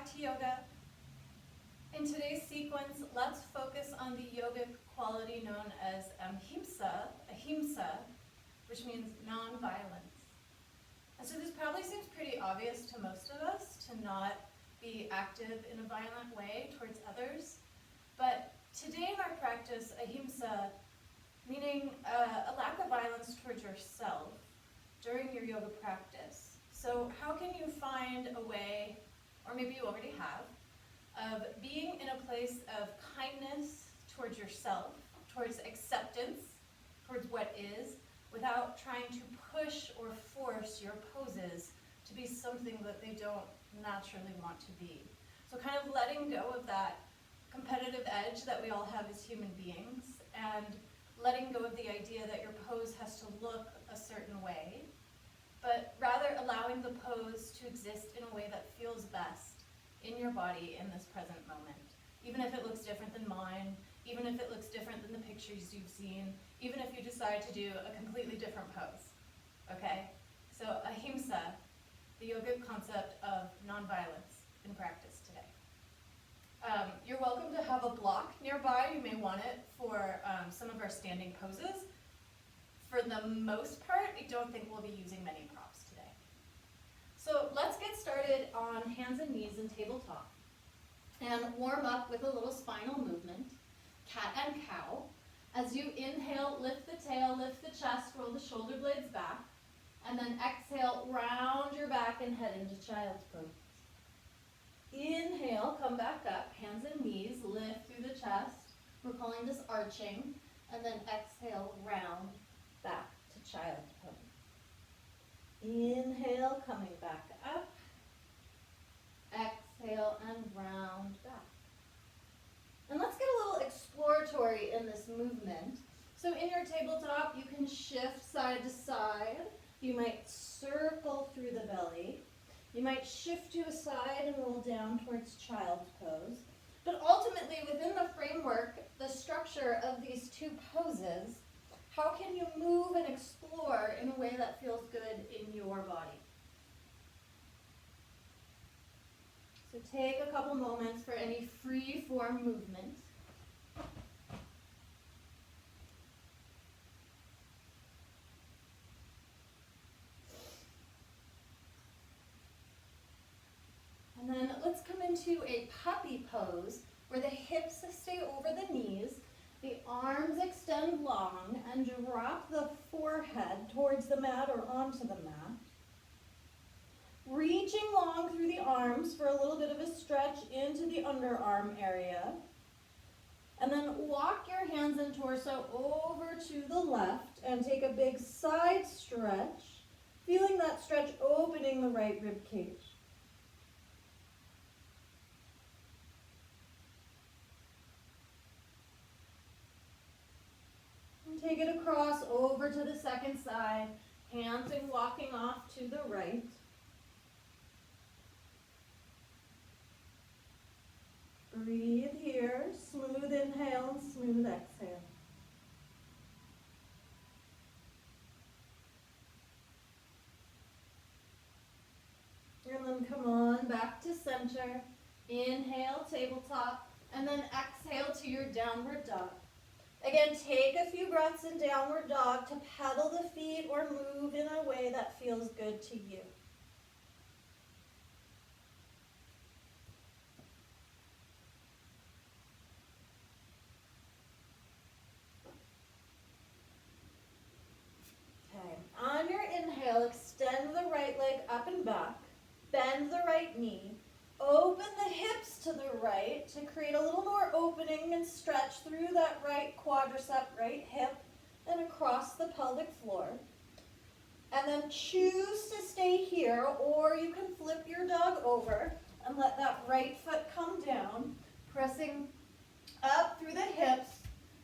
back to yoga. In today's sequence, let's focus on the yogic quality known as Ahimsa, which means non-violence. And so this probably seems pretty obvious to most of us to not be active in a violent way towards others. But today in our practice, Ahimsa, meaning a lack of violence towards yourself during your yoga practice. So how can you find a way, or maybe you already have, of being in a place of kindness towards yourself, towards acceptance, towards what is, without trying to push or force your poses to be something that they don't naturally want to be. So kind of letting go of that competitive edge that we all have as human beings, and letting go of the idea that your pose has to look a certain way, but rather allowing the pose to exist in a way that feels best in your body in this present moment. Even if it looks different than mine, even if it looks different than the pictures you've seen, even if you decide to do a completely different pose, okay? So Ahimsa, the yogic concept of nonviolence in practice today. You're welcome to have a block nearby. You may want it for some of our standing poses. For the most part, I don't think we'll be using many props today. So let's get started on hands and knees and tabletop. And warm up with a little spinal movement, cat and cow. As you inhale, lift the tail, lift the chest, roll the shoulder blades back. And then exhale, round your back and head into child's pose. Inhale, come back up, hands and knees, lift through the chest. We're calling this arching. And then exhale, round back to child's pose. Inhale, coming back up. Exhale and round back. And let's get a little exploratory in this movement. So in your tabletop, you can shift side to side. You might circle through the belly. You might shift to a side and roll down towards child's pose. But ultimately, within the framework, the structure of these two poses, how can you move and explore in a way that feels good in your body? So take a couple moments for any free form movement. And then let's come into a puppy pose where the hips stay over the knees, the arms extend long, and drop the forehead towards the mat or onto the mat. Reaching long through the arms for a little bit of a stretch into the underarm area. And then walk your hands and torso over to the left and take a big side stretch, feeling that stretch opening the right rib cage. And take it across over to the second side, hands and walking off to the right. Breathe here, smooth inhale and smooth exhale. And then come on back to center. Inhale, tabletop, and then exhale to your downward dog. Again, take a few breaths in downward dog to pedal the feet or move in a way that feels good to you. On your inhale, extend the right leg up and back, bend the right knee, open the hips to the right to create a little more opening and stretch through that right quadricep, right hip, and across the pelvic floor. And then choose to stay here, or you can flip your dog over and let that right foot come down, pressing up through the hips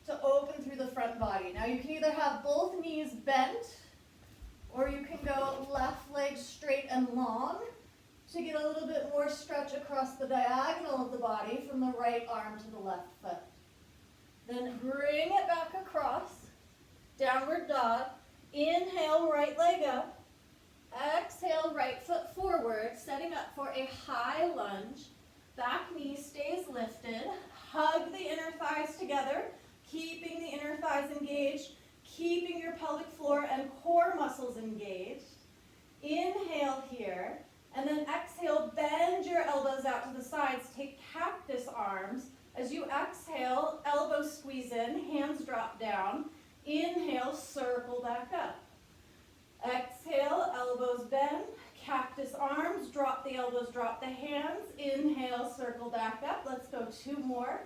to open through the front body. Now you can either have both knees bent, or you can go left leg straight and long to get a little bit more stretch across the diagonal of the body from the right arm to the left foot. Then bring it back across, downward dog. Inhale, right leg up. Exhale, right foot forward, setting up for a high lunge. back knee stays lifted. Hug the inner thighs together, keeping the inner thighs engaged, keeping your pelvic floor and core muscles engaged. Inhale here, and then exhale, bend your elbows out to the sides. Take cactus arms. As you exhale, elbows squeeze in, hands drop down. Inhale, circle back up. Exhale, elbows bend, cactus arms, drop the elbows, drop the hands. Inhale, circle back up. Let's go 2 more.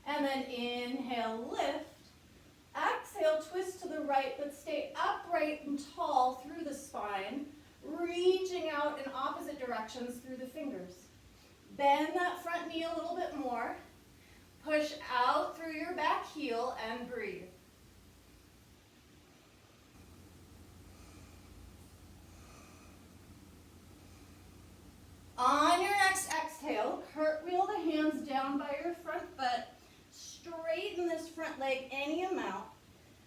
And then inhale, lift. Exhale, twist to the right, but stay upright and tall through the spine, reaching out in opposite directions through the fingers. Bend that front knee a little bit more. Push out through your back heel and breathe. On your next exhale, cartwheel the hands down by your front foot. Straighten this front leg any amount.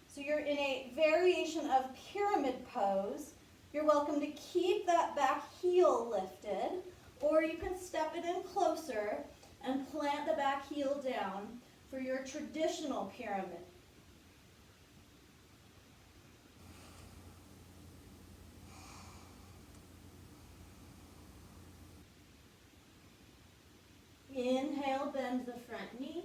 So you're in a variation of pyramid pose. You're welcome to keep that back heel lifted, or you can step it in closer and plant the back heel down for your traditional pyramid. Inhale, bend the front knee.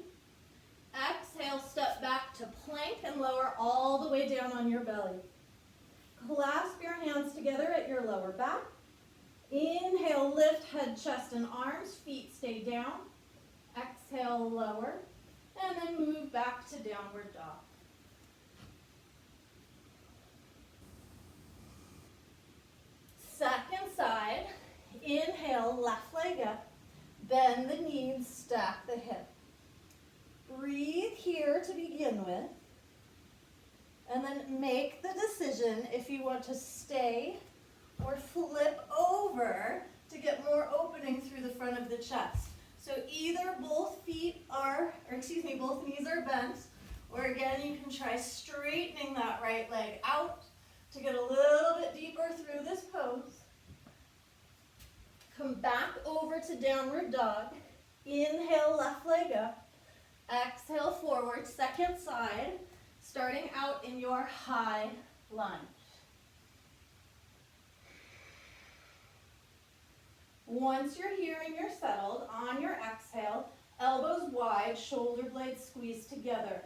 Exhale, step back to plank and lower all the way down on your belly. Clasp your hands together at your lower back. Inhale, lift head, chest, and arms. Feet stay down. Exhale, lower. And then move back to downward dog. Second side. Inhale, left leg up. Bend the knees, stack the hip. Breathe here to begin with, and then make the decision if you want to stay or flip over to get more opening through the front of the chest. So either both knees are bent, or again, you can try straightening that right leg out to get a little bit deeper through this pose. Come back over to downward dog. Inhale, left leg up. Exhale, forward, second side, starting out in your high lunge. Once you're here and you're settled, on your exhale, elbows wide, shoulder blades squeeze together.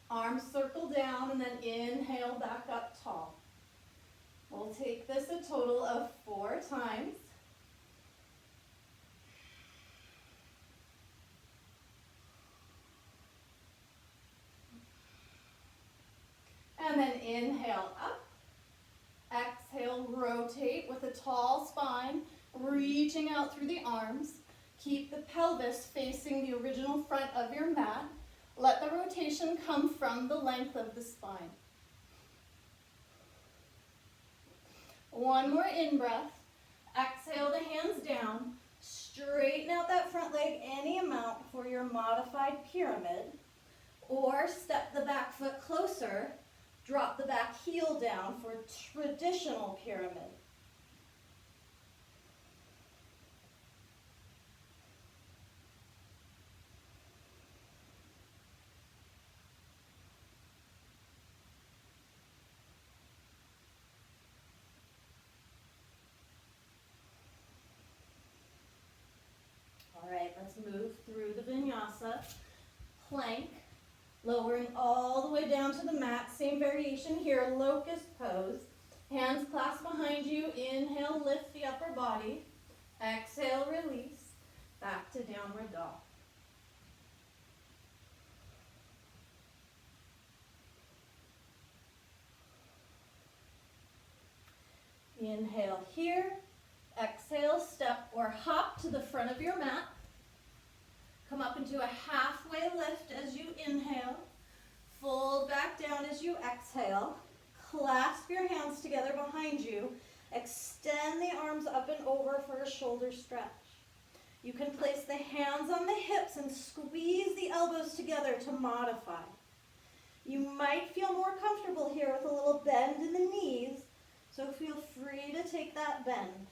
Arms circle down, and then inhale, back up tall. We'll take this a total of 4 times. And then inhale up. Exhale, rotate with a tall spine, reaching out through the arms. Keep the pelvis facing the original front of your mat. Let the rotation come from the length of the spine. One more in-breath. Exhale the hands down. Straighten out that front leg any amount for your modified pyramid. Or step the back foot closer. Drop the back heel down for traditional pyramid. All right, let's move through the vinyasa. Plank. Lowering all the way down to the mat. Same variation here, locust pose. Hands clasped behind you. Inhale, lift the upper body. Exhale, release. Back to downward dog. Inhale here. Exhale, step or hop to the front of your mat. Come up into a halfway lift as you inhale. Fold back down as you exhale. Clasp your hands together behind you. Extend the arms up and over for a shoulder stretch. You can place the hands on the hips and squeeze the elbows together to modify. You might feel more comfortable here with a little bend in the knees, to take that bend.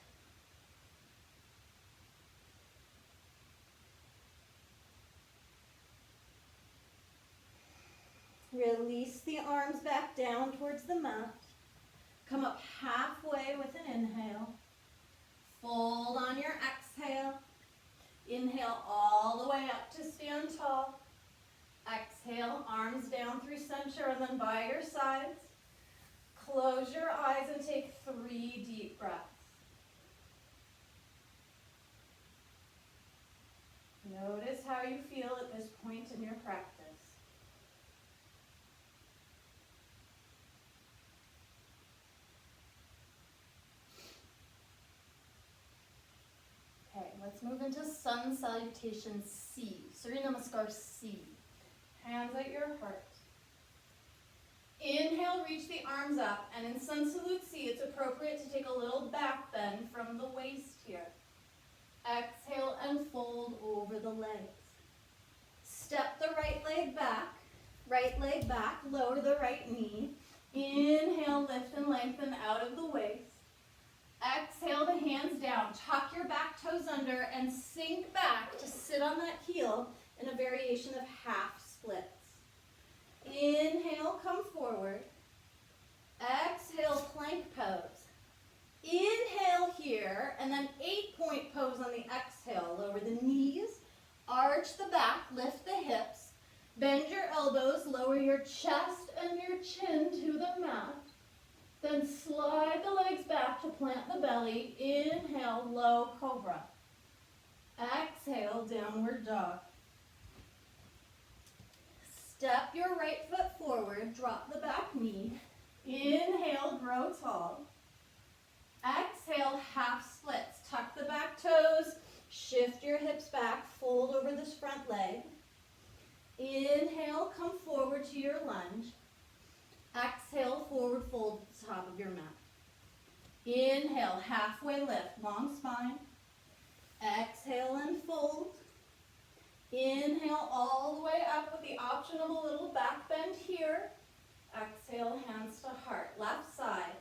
Release the arms back down towards the mat. Come up halfway with an inhale. Fold on your exhale. Inhale all the way up to stand tall. Exhale, arms down through center and then by your sides. Close your eyes and take 3 deep breaths. Notice how you feel at this point in your practice. Okay, let's move into Sun Salutation C. Surya Namaskar C. Hands at your heart. Inhale, reach the arms up, and in Sun Salute C, it's appropriate to take a little back bend from the waist here. Exhale and fold over the legs. Step the right leg back, lower the right knee. Inhale, lift and lengthen out of the waist. Exhale the hands down, tuck your back toes under and sink back to sit on that heel in a variation of half splits. Inhale, come forward. Exhale, plank pose. Inhale here, and then 8-point pose on the exhale. Lower the knees, arch the back, lift the hips, bend your elbows, lower your chest and your chin to the mat. Then slide the legs back to plant the belly. Inhale, low cobra. Exhale, downward dog. Step your right foot forward, drop the back knee. Inhale, grow tall. Exhale, half splits. Tuck the back toes, shift your hips back, fold over this front leg. Inhale, come forward to your lunge. Exhale, forward fold to the top of your mat. Inhale, halfway lift, long spine. Exhale and fold. Inhale all the way up with the option of a little back bend here. Exhale, hands to heart, left side.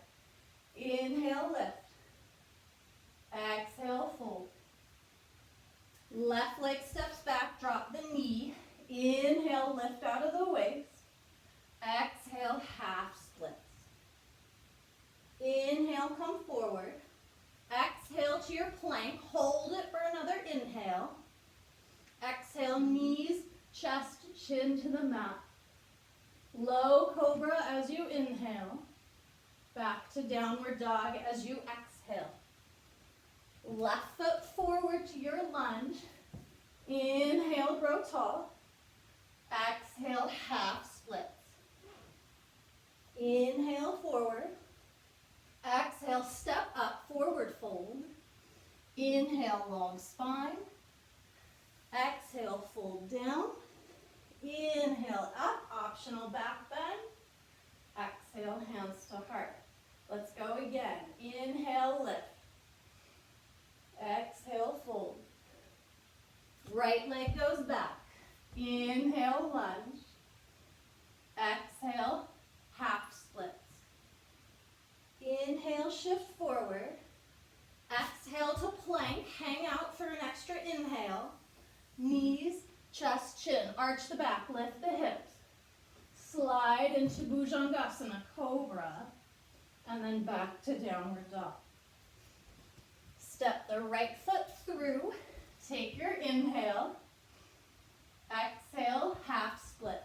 Inhale, lift. Exhale, fold. Left leg steps back, drop the knee. Inhale, lift out of the waist. Exhale, half splits. Inhale, come forward. Exhale to your plank. Hold it for another inhale. Exhale, knees, chest, chin to the mat. Low cobra as you inhale. Back to downward dog as you exhale. Left foot forward to your lunge. Inhale, grow tall. Exhale, half splits. Inhale, forward. Exhale, step up, forward fold. Inhale, long spine. Exhale, fold down. Inhale, up, optional back bend. Exhale, hands to heart. Let's go again. Inhale, lift. Exhale, fold. Right leg goes back. Inhale, lunge. Exhale, half splits. Inhale, shift forward. Exhale to plank. Hang out for an extra inhale. Knees, chest, chin. Arch the back, lift the hips. Slide into Bhujangasana, cobra. And then back to downward dog. Step the right foot through. Take your inhale. Exhale, half splits.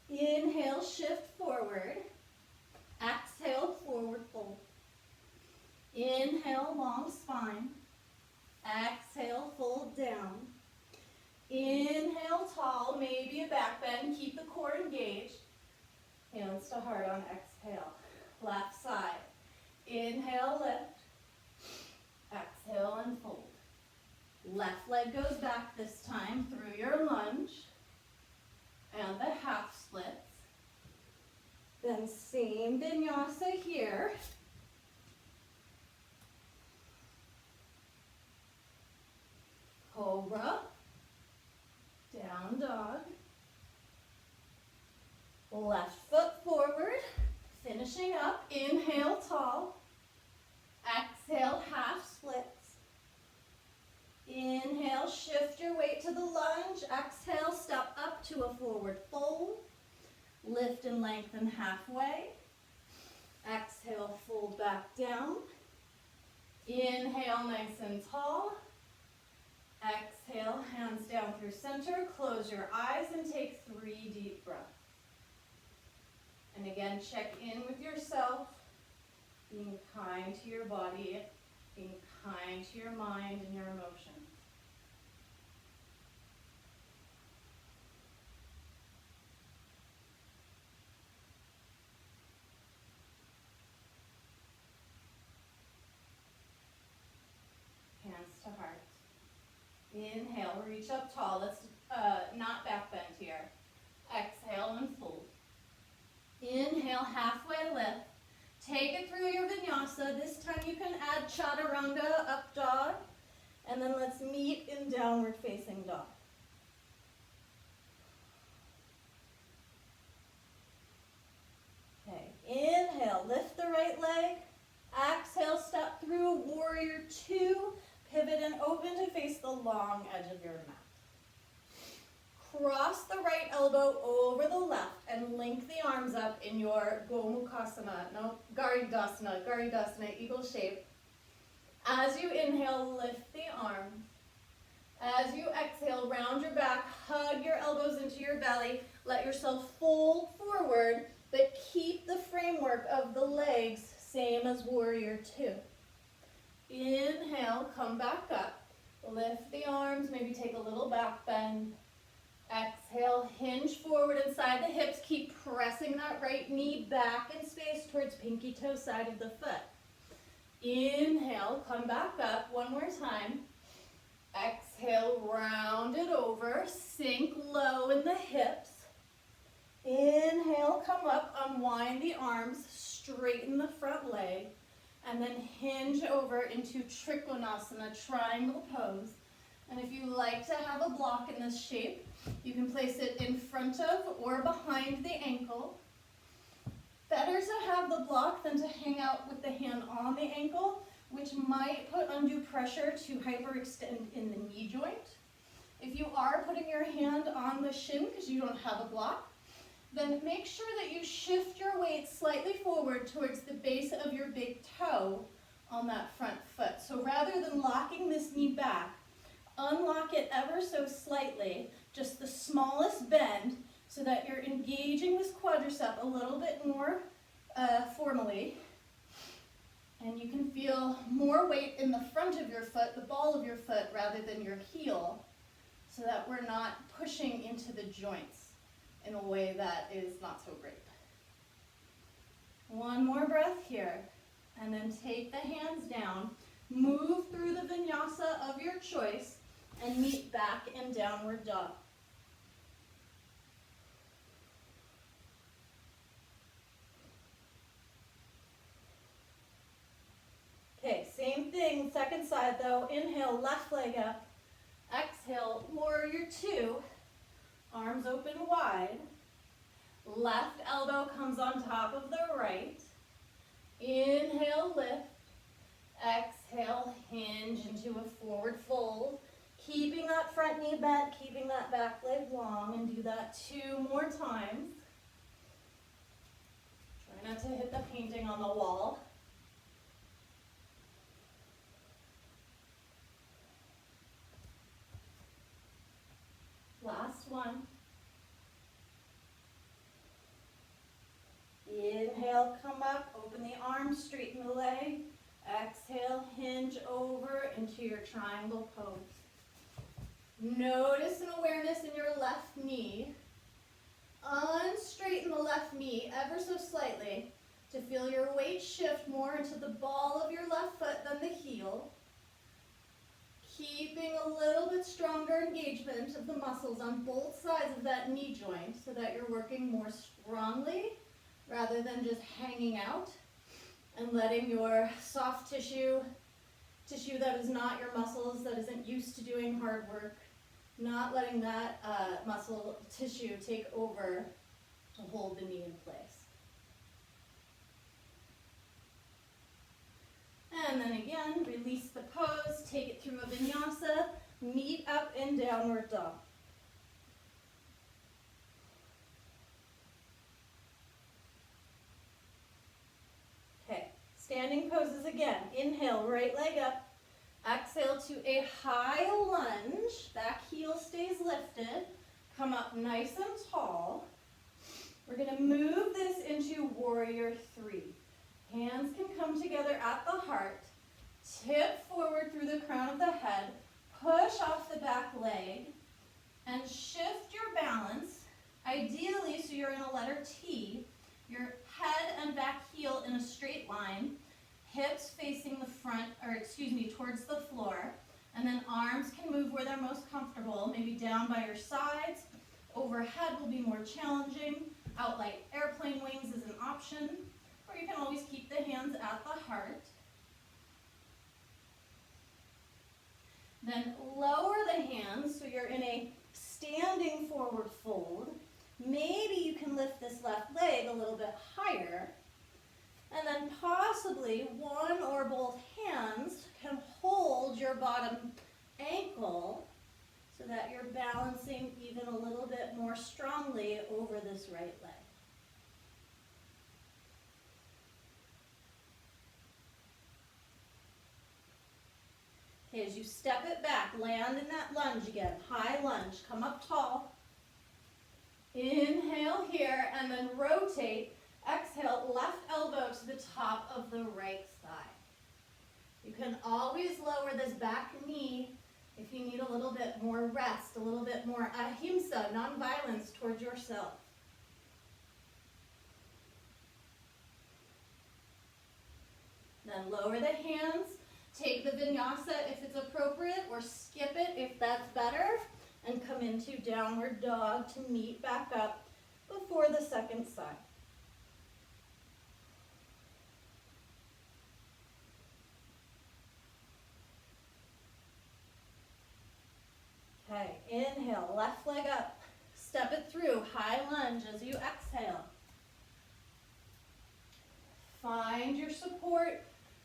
Inhale, shift forward. Exhale, forward fold. Inhale, long spine. Exhale, fold down. Inhale, tall, maybe a back bend. Keep the core engaged. Hands to heart on exhale. Left side. Inhale, lift. Exhale and fold. Left leg goes back this time through your lunge and the half splits. Then same vinyasa here. Cobra, down dog. Left foot forward, finishing up. Inhale, tall. Exhale, half splits. Inhale, shift your weight to the lunge. Exhale, step up to a forward fold. Lift and lengthen halfway. Exhale, fold back down. Inhale, nice and tall. Exhale, hands down through center. Close your eyes and take 3 deep breaths. And again, check in with yourself, being kind to your body, being kind to your mind and your emotions. Hands to heart. Inhale, reach up tall. Let's not back bend here. Exhale and fold. Inhale, halfway lift. Take it through your vinyasa. This time you can add chaturanga, up dog. And then let's meet in downward facing dog. Okay, inhale, lift the right leg. Exhale, step through warrior 2. Pivot and open to face the long edge of your mat. Cross the right elbow over the left and link the arms up in your Garidasana, eagle shape. As you inhale, lift the arms. As you exhale, round your back, hug your elbows into your belly. Let yourself fold forward, but keep the framework of the legs same as warrior 2. Inhale, come back up. Lift the arms, maybe take a little back bend. Exhale, hinge forward inside the hips. Keep pressing that right knee back in space towards pinky toe side of the foot. Inhale, come back up one more time. Exhale, round it over. Sink low in the hips. Inhale, come up, unwind the arms, straighten the front leg, and then hinge over into Trikonasana, triangle pose. And if you like to have a block in this shape, you can place it in front of or behind the ankle. Better to have the block than to hang out with the hand on the ankle, which might put undue pressure to hyperextend in the knee joint. If you are putting your hand on the shin because you don't have a block, then make sure that you shift your weight slightly forward towards the base of your big toe on that front foot. So rather than locking this knee back, unlock it ever so slightly, just the smallest bend, so that you're engaging this quadricep a little bit more formally. And you can feel more weight in the front of your foot, the ball of your foot, rather than your heel, so that we're not pushing into the joints in a way that is not so great. One more breath here, and then take the hands down, move through the vinyasa of your choice, and meet back in downward dog. Okay, same thing, second side though. Inhale, left leg up. Exhale, warrior 2. Arms open wide. Left elbow comes on top of the right. Inhale, lift. Exhale, hinge into a forward fold. Keeping that front knee bent, keeping that back leg long, and do that 2 more times. Try not to hit the painting on the wall. Last one. Inhale, come up, open the arms, straighten the leg. Exhale, hinge over into your triangle pose. Notice an awareness in your left knee. Unstraighten the left knee ever so slightly to feel your weight shift more into the ball of your left foot than the heel. Keeping a little bit stronger engagement of the muscles on both sides of that knee joint so that you're working more strongly rather than just hanging out and letting your soft tissue that is not your muscles, that isn't used to doing hard work, not letting that muscle tissue take over to hold the knee in place. And and then again, release the pose, take it through a vinyasa, meet up in downward dog. Okay, standing poses again. Inhale, right leg up. Exhale to a high lunge. Back heel stays lifted. Come up nice and tall. We're going to move this into warrior three. Hands can come together at the heart. Tip forward through the crown of the head. Push off the back leg. And shift your balance. Ideally, so you're in a letter T. Your head and back heel in a straight line. Hips facing the front, towards the floor. And then arms can move where they're most comfortable, maybe down by your sides. Overhead will be more challenging. Out like airplane wings is an option. Or you can always keep the hands at the heart. Then lower the hands so you're in a standing forward fold. Maybe you can lift this left leg a little bit higher. And then possibly one or both hands can hold your bottom ankle so that you're balancing even a little bit more strongly over this right leg. Okay, as you step it back, land in that lunge again. High lunge, come up tall. Inhale here and then rotate. Exhale, left elbow to the top of the right thigh. You can always lower this back knee if you need a little bit more rest, a little bit more ahimsa, non-violence towards yourself. Then lower the hands, take the vinyasa if it's appropriate, or skip it if that's better, and come into downward dog to meet back up before the second side. Okay, inhale, left leg up. Step it through, high lunge as you exhale. Find your support,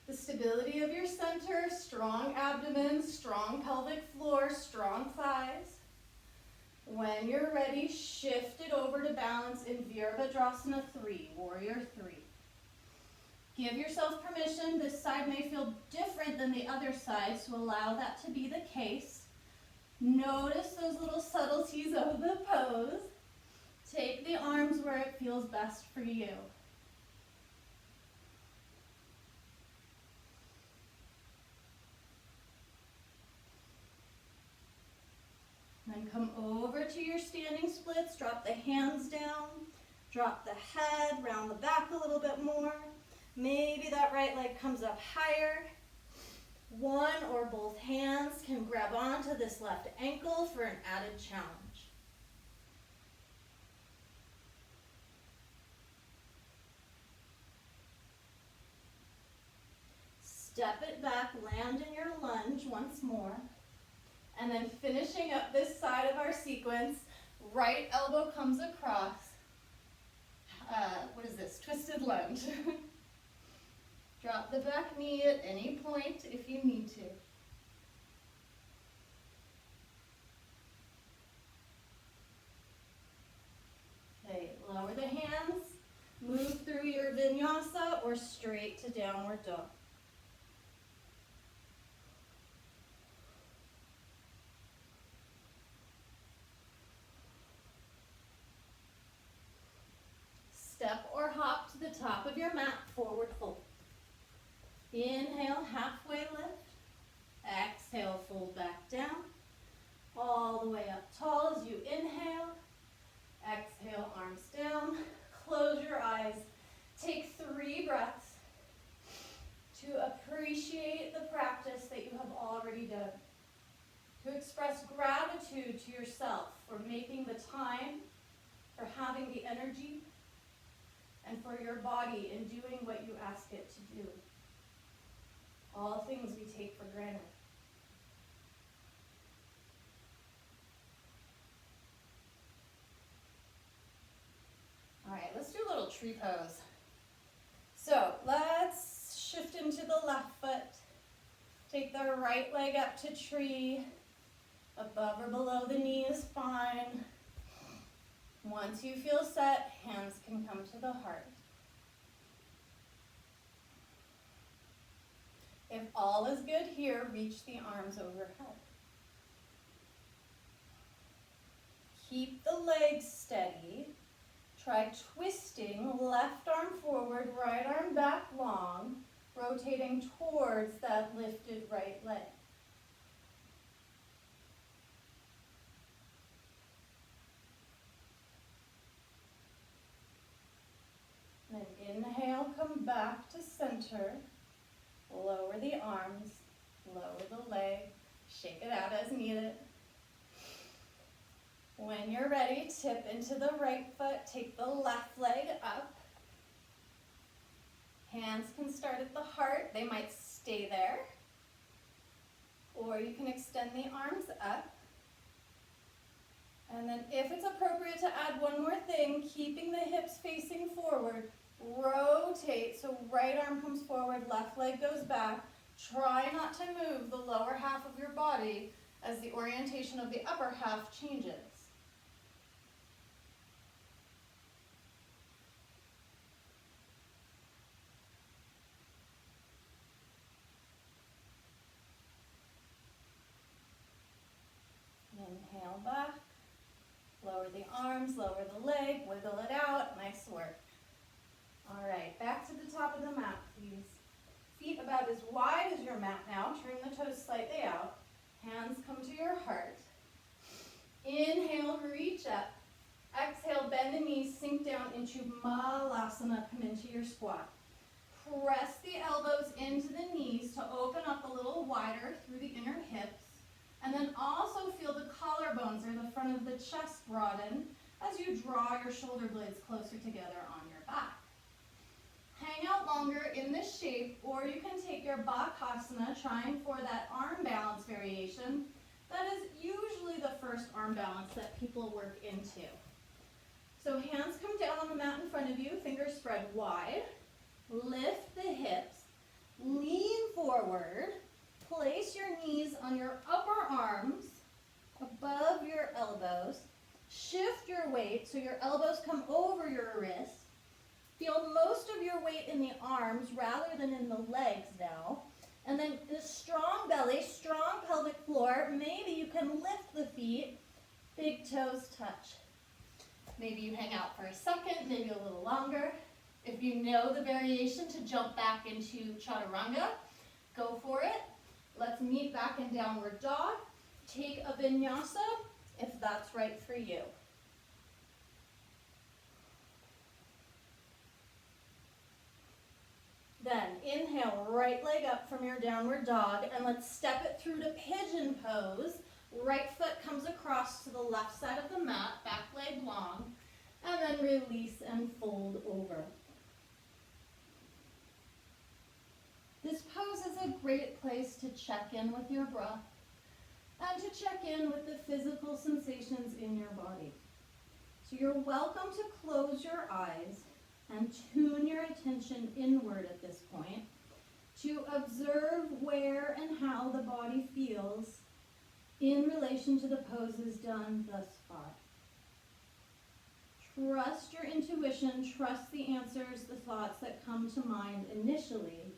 the stability of your center, strong abdomen, strong pelvic floor, strong thighs. When you're ready, shift it over to balance in Virabhadrasana 3, warrior 3. Give yourself permission. This side may feel different than the other side, so allow that to be the case. Notice those little subtleties of the pose. Take the arms where it feels best for you. Then come over to your standing splits. Drop the hands down. Drop the head, round the back a little bit more. Maybe that right leg comes up higher. One or both hands can grab onto this left ankle for an added challenge. Step it back, land in your lunge once more. And then finishing up this side of our sequence, right elbow comes across. Twisted lunge. Drop the back knee at any point if you need to. Okay, lower the hands, move through your vinyasa or straight to downward dog. Step or hop to the top of your mat, forward fold. Inhale, halfway lift. Exhale, fold back down. All the way up tall as you inhale. Exhale, arms down. Close your eyes. Take 3 breaths to appreciate the practice that you have already done. To express gratitude to yourself for making the time, for having the energy, and for your body in doing what you ask it to do. All things we take for granted. All right, let's do a little tree pose. So let's shift into the left foot. Take the right leg up to tree. Above or below the knee is fine. Once you feel set, hands can come to the heart. If all is good here, reach the arms overhead. Keep the legs steady. Try twisting, left arm forward, right arm back long, rotating towards that lifted right leg. And then inhale, come back to center. Lower the arms, lower the leg, shake it out as needed. When you're ready, tip into the right foot, take the left leg up. Hands can start at the heart, they might stay there. Or you can extend the arms up. And then if it's appropriate to add one more thing, keeping the hips facing forward, rotate, so right arm comes forward, left leg goes back. Try not to move the lower half of your body as the orientation of the upper half changes. Inhale back, lower the arms, lower the leg, wiggle it out, nice work. All right, back to the top of the mat, please. Feet about as wide as your mat now, turn the toes slightly out, hands come to your heart. Inhale, reach up. Exhale, bend the knees, sink down into Malasana, come into your squat. Press the elbows into the knees to open up a little wider through the inner hips. And then also feel the collarbones or the front of the chest broaden as you draw your shoulder blades closer together on your back. Hang out longer in this shape, or you can take your Bakasana, trying for that arm balance variation. That is usually the first arm balance that people work into. So hands come down on the mat in front of you, fingers spread wide. Lift the hips, lean forward. Place your knees on your upper arms, above your elbows. Shift your weight so your elbows come over your wrists. Feel most of your weight in the arms rather than in the legs now. And then a strong belly, strong pelvic floor. Maybe you can lift the feet, big toes touch. Maybe you hang out for a second, maybe a little longer. If you know the variation to jump back into chaturanga, go for it. Let's meet back in downward dog. Take a vinyasa if that's right for you. Then inhale, right leg up from your downward dog, and let's step it through to pigeon pose. Right foot comes across to the left side of the mat, back leg long, and then release and fold over. This pose is a great place to check in with your breath and to check in with the physical sensations in your body. So you're welcome to close your eyes and tune your attention inward at this point to observe where and how the body feels in relation to the poses done thus far. Trust your intuition, trust the answers, the thoughts that come to mind initially,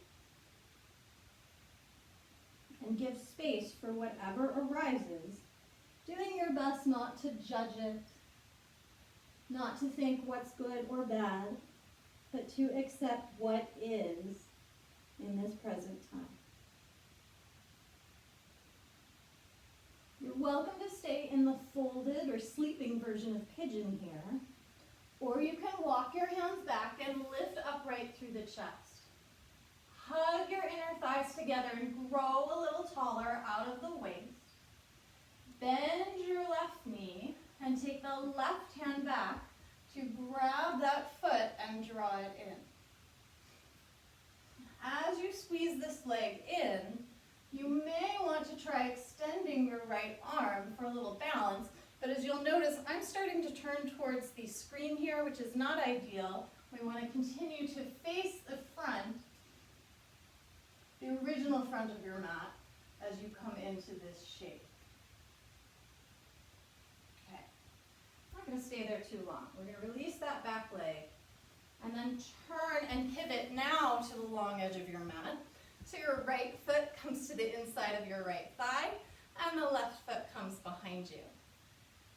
and give space for whatever arises, doing your best not to judge it, not to think what's good or bad, but to accept what is in this present time. You're welcome to stay in the folded or sleeping version of pigeon here, or you can walk your hands back and lift upright through the chest. Hug your inner thighs together and grow a little taller out of the waist. Bend your left knee and take the left hand back to grab that foot and draw it in. As you squeeze this leg in, you may want to try extending your right arm for a little balance, but as you'll notice, I'm starting to turn towards the screen here, which is not ideal. We want to continue to face the front, the original front of your mat, as you come into this shape. Okay, I'm not going to stay there too long. We're going to release that back leg and then turn and pivot now to the long edge of your mat. So your right foot comes to the inside of your right thigh and the left foot comes behind you.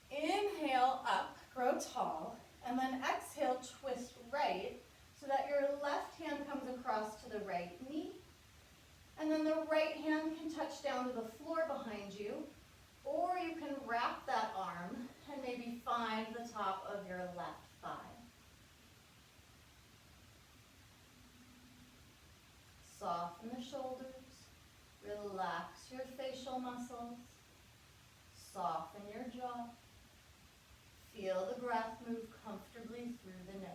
Inhale up, grow tall, and then exhale, twist right so that your left hand comes across to the right knee. And then the right hand can touch down to the floor behind you, or you can wrap that arm and maybe find the top of your left thigh. Soften the shoulders, relax your facial muscles, soften your jaw. Feel the breath move comfortably through the nose.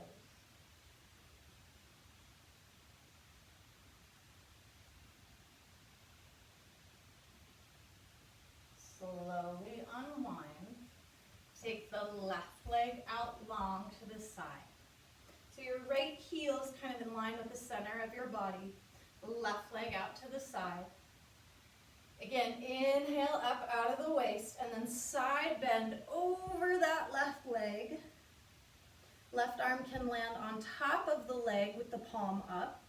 Slowly unwind. Take the left leg out long to the side. So your right heel is kind of in line with the center of your body. Left leg out to the side. Again, inhale up out of the waist and then side bend over that left leg. Left arm can land on top of the leg with the palm up,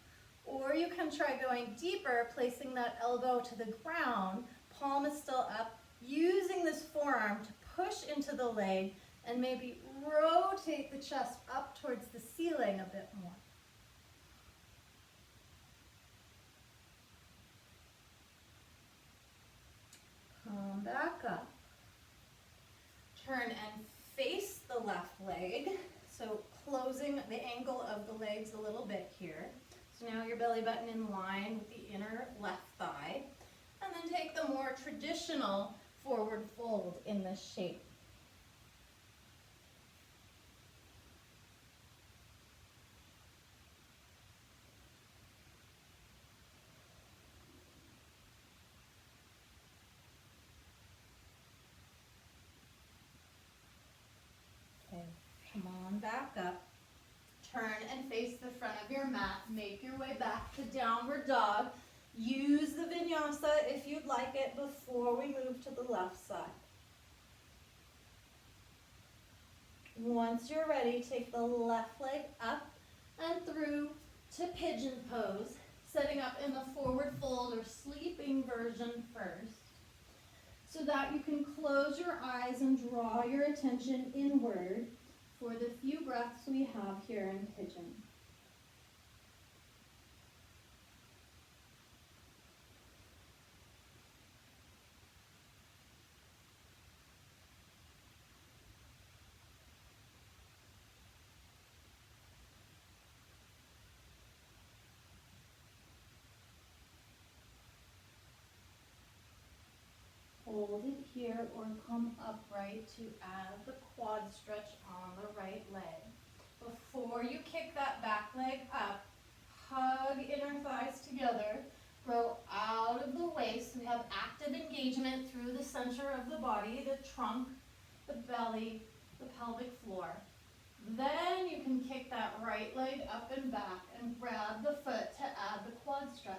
or you can try going deeper, placing that elbow to the ground, palm is still up, using this forearm to push into the leg and maybe rotate the chest up towards the ceiling a bit more. Come back up. Turn and face the left leg. So closing the angle of the legs a little bit here. So now your belly button in line with the inner left thigh. And then take the more traditional forward fold in this shape. Okay, come on back up. Turn and face the front of your mat. Make your way back to downward dog. Use the vinyasa if you'd like it before we move to the left side. Once you're ready, take the left leg up and through to pigeon pose, setting up in the forward fold or sleeping version first, so that you can close your eyes and draw your attention inward for the few breaths we have here in pigeon. Hold it here or come upright to add the quad stretch on the right leg. Before you kick that back leg up, hug inner thighs together, grow out of the waist. We have active engagement through the center of the body, the trunk, the belly, the pelvic floor. Then you can kick that right leg up and back and grab the foot to add the quad stretch.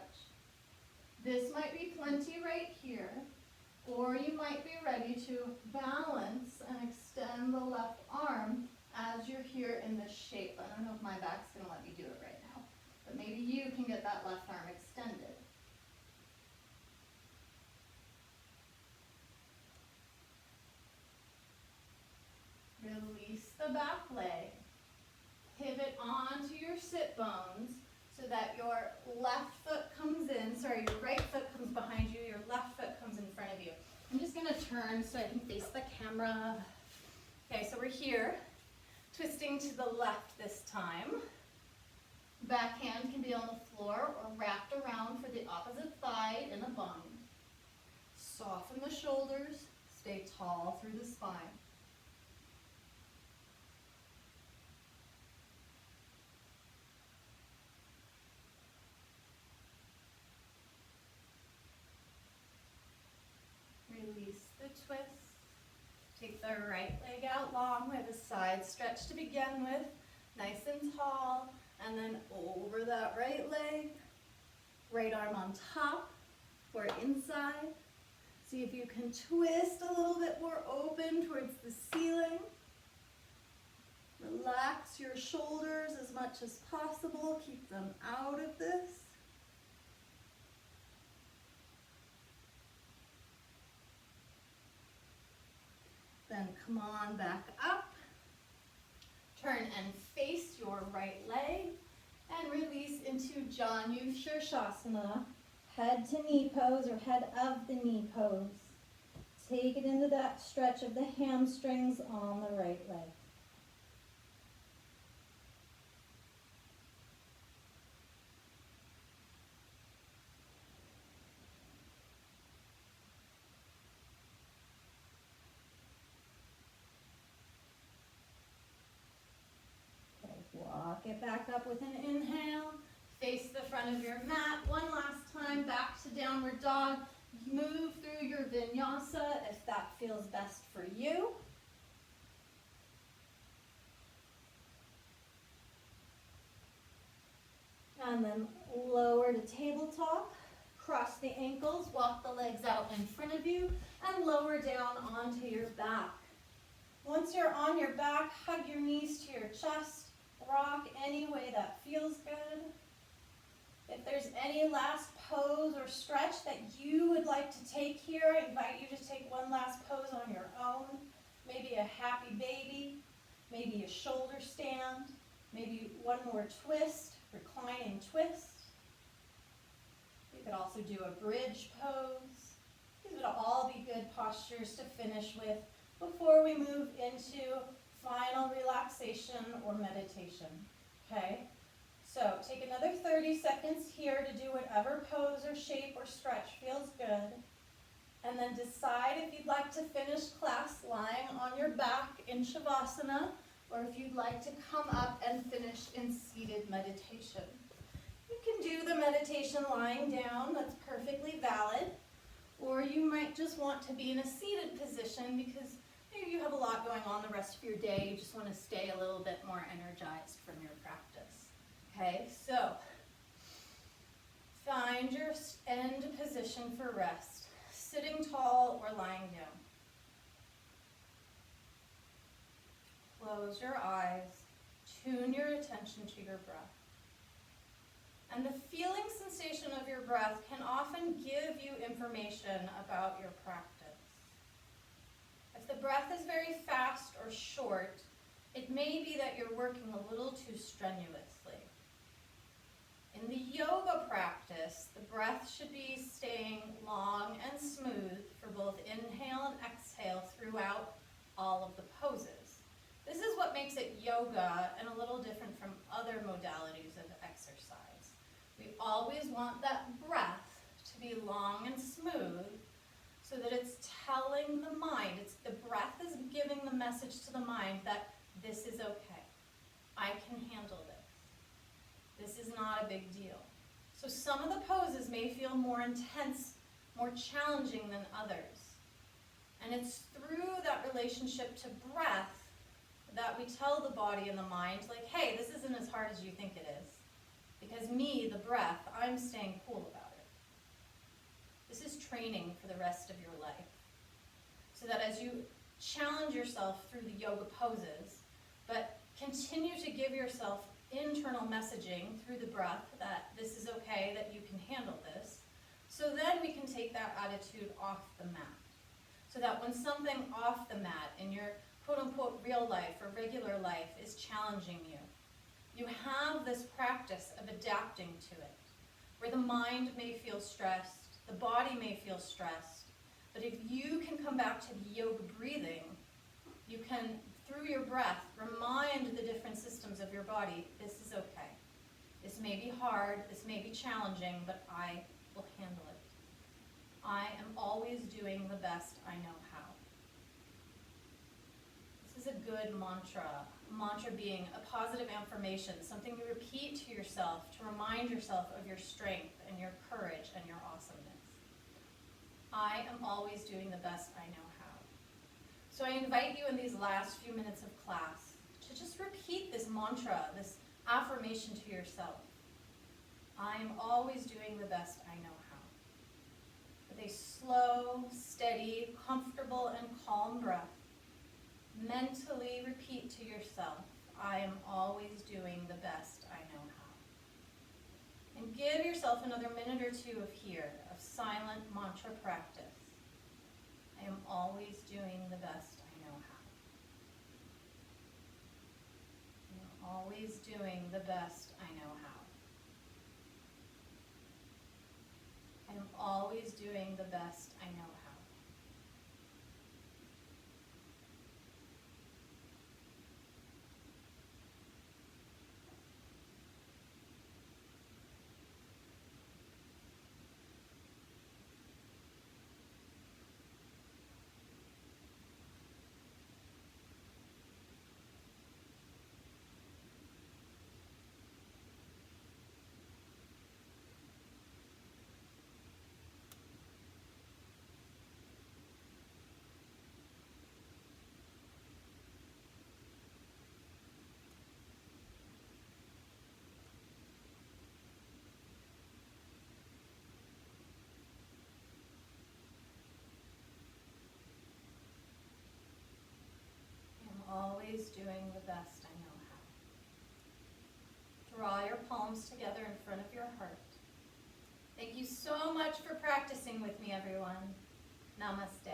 This might be plenty right here. Or you might be ready to balance and extend the left arm as you're here in this shape. I don't know if my back's going to let me do it right now, but maybe you can get that left arm extended. Release the back leg. Pivot onto your sit bones so that your left foot comes in, your right foot comes behind you, your left foot comes in front of you. I'm just going to turn so I can face the camera. Okay, so we're here, twisting to the left this time. Back hand can be on the floor or wrapped around for the opposite thigh in a bind. Soften the shoulders, stay tall through the spine. Release the twist. Take the right leg out long with a side stretch to begin with, nice and tall, and then over that right leg, right arm on top, or inside. See if you can twist a little bit more open towards the ceiling. Relax your shoulders as much as possible. Keep them out of this. Then come on back up. Turn and face your right leg and release into Janu Shirshasana, head to knee pose or head of the knee pose. Take it into that stretch of the hamstrings on the right leg. Walk it back up with an inhale. Face the front of your mat. One last time, back to downward dog. Move through your vinyasa if that feels best for you. And then lower to tabletop. Cross the ankles, walk the legs out in front of you, and lower down onto your back. Once you're on your back, hug your knees to your chest. Rock any way that feels good. If there's any last pose or stretch that you would like to take here, I invite you to take one last pose on your own. Maybe a happy baby, maybe a shoulder stand, maybe one more twist, reclining twist. You could also do a bridge pose. These would all be good postures to finish with before we move into final relaxation or meditation, okay? So take another 30 seconds here to do whatever pose or shape or stretch feels good. And then decide if you'd like to finish class lying on your back in Shavasana, or if you'd like to come up and finish in seated meditation. You can do the meditation lying down, that's perfectly valid. Or you might just want to be in a seated position because maybe you have a lot going on the rest of your day. You just want to stay a little bit more energized from your practice. Okay, so find your end position for rest, sitting tall or lying down. Close your eyes, tune your attention to your breath. And the feeling sensation of your breath can often give you information about your practice. If the breath is very fast or short, it may be that you're working a little too strenuously. In the yoga practice, the breath should be staying long and smooth for both inhale and exhale throughout all of the poses. This is what makes it yoga and a little different from other modalities of exercise. We always want that breath to be long and smooth so that it's telling the mind, the breath is giving the message to the mind that this is okay. I can handle this. This is not a big deal. So some of the poses may feel more intense, more challenging than others. And it's through that relationship to breath that we tell the body and the mind, like, hey, this isn't as hard as you think it is. Because me, the breath, I'm staying cool about it. This is training for the rest of your life. So that as you challenge yourself through the yoga poses, but continue to give yourself internal messaging through the breath that this is okay, that you can handle this. So then we can take that attitude off the mat. So that when something off the mat in your quote-unquote real life or regular life is challenging you, you have this practice of adapting to it, where the mind may feel stressed, the body may feel stressed, but if you can come back to the yoga breathing, you can, through your breath, remind the different systems of your body, this is okay. This may be hard, this may be challenging, but I will handle it. I am always doing the best I know how. This is a good mantra. Mantra being a positive affirmation, something you repeat to yourself to remind yourself of your strength and your courage and your awesomeness. I am always doing the best I know how. So I invite you in these last few minutes of class to just repeat this mantra, this affirmation to yourself. I am always doing the best I know how. with a slow, steady, comfortable, and calm breath. Mentally repeat to yourself, I am always doing the best I know how. And give yourself another minute or two of here, of silent mantra practice. I am always doing the best I know how. I am always doing the best I know how. I am always doing the best I know how. Always doing the best I know how. Draw your palms together in front of your heart. Thank you so much for practicing with me, everyone. Namaste.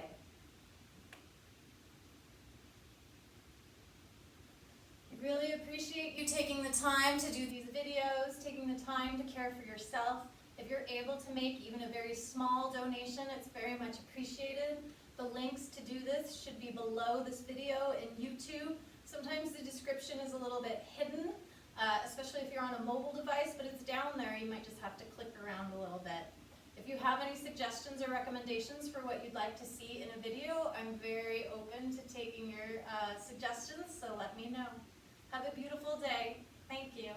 I really appreciate you taking the time to do these videos, taking the time to care for yourself. If you're able to make even a very small donation, it's very much appreciated. The links to do this should be below this video in YouTube. Sometimes the description is a little bit hidden, especially if you're on a mobile device, but it's down there. You might just have to click around a little bit. If you have any suggestions or recommendations for what you'd like to see in a video, I'm very open to taking your suggestions, so let me know. Have a beautiful day. Thank you.